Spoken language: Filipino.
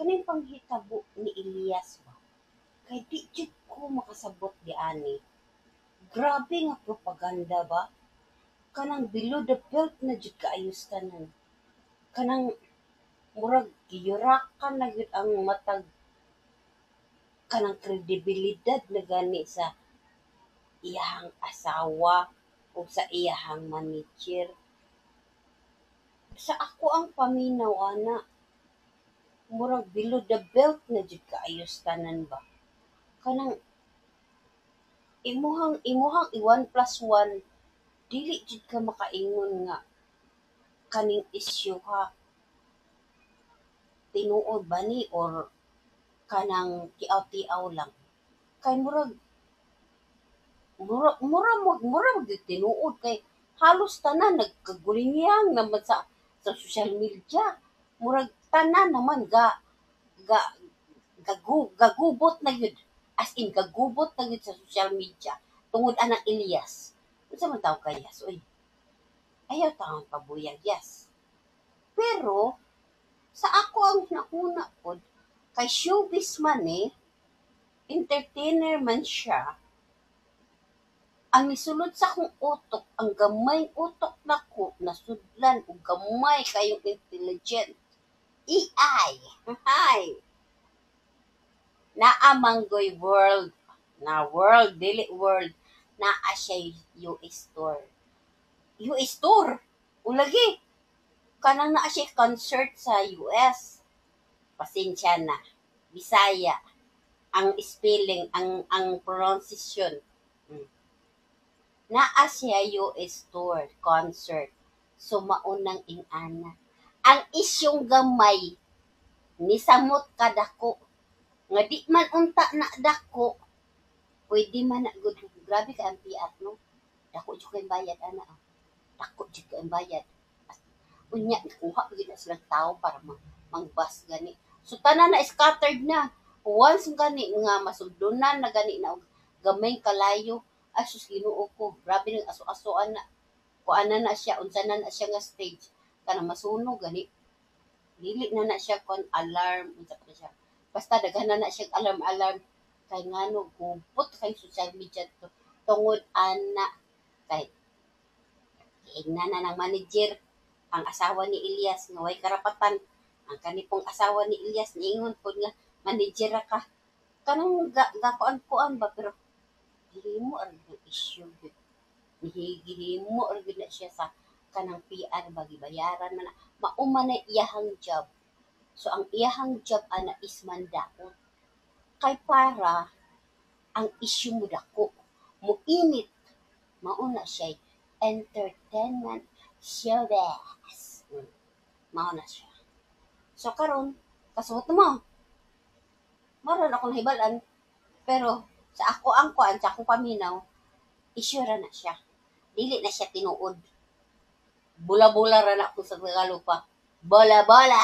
Kaning panghitabo ni Elias ba? Kay di jud ko makasabot di ani. Grabe nga propaganda ba? Kanang below the belt na jud kaayos tanan. Kanang murag giyurakan na gyud ang matag kanang kredibilidad na gani sa iyahang asawa o sa iyahang manager. Sa ako ang paminaw ana, murag below the belt na jud kaayos tanan ba? Kanang imuhang i-1 plus 1, dili jud ka makaingon nga kaning isyu ha tinuod ba ni or kanang tiaw-tiaw lang. Kay mura mo gyud tinuod kay halos tanan nagkagulingyang naman sa social media. Murag tanan naman ga gagubot na gyud. As in gagubot na gyud sa social media tungod anang Elias. Unsa man taw kayas oy? Ayaw taong pabuyag, yes. Pero sa ako ang nauna pod kay showbiz man entertainer man siya. Ang nisulod sa akong utok, ang gamay utok nako nasudlan og gamay kayong intelligent. AI. Hay. Naa manggoy world na world dili world naa siya US tour. US tour. Ulagi kanang naa siya concert sa US. Pasensya na. Bisaya ang spelling, ang pronunciation. Naa siya US tour concert. So maunang ingana. Ang isyong gamay ni samot kadako nga di man unta na dako pwede man na good. Grabe ka ang piat no. Dako jud kay bayad ana. Dako jud kay bayad. Unya nakuha gyud na silang tao para mangbas gani. So tanan na scattered na. Once gani nga masugdunan na gani na og gamay kalayo, ay sus Ginoo ko. Grabe nang aso-asoan na. Kuana na siya, unsa na siya nga stage. Kanang masunog gani. Dili na siya kon alarm unsa pa siya. Basta daghan na siya alarm kay ngano gupot kay social media to tungod ana kay giingnan na ng manager ang asawa ni Elias nga way karapatan. Ang kanipong asawa ni Elias niingon pod nga manager ka. Kanang gakuan ba pero gihimo ang issue gyud. Gihimo or gyud na siya sa kanang PR ba gibayaran man na mauman na iyahang job. So ang iyahang job ana is mandaot. Kay para ang issue mo dako mo init mao na siya entertainment showbiz. Mao na siya. So karon kasuot mo. Maron ako nahibalan pero sa ako ang kuan sa akong paminaw issue ra na siya. Dili na siya tinuod. Bula-bula ra na ako sa Tagalog pa. Bola-bola.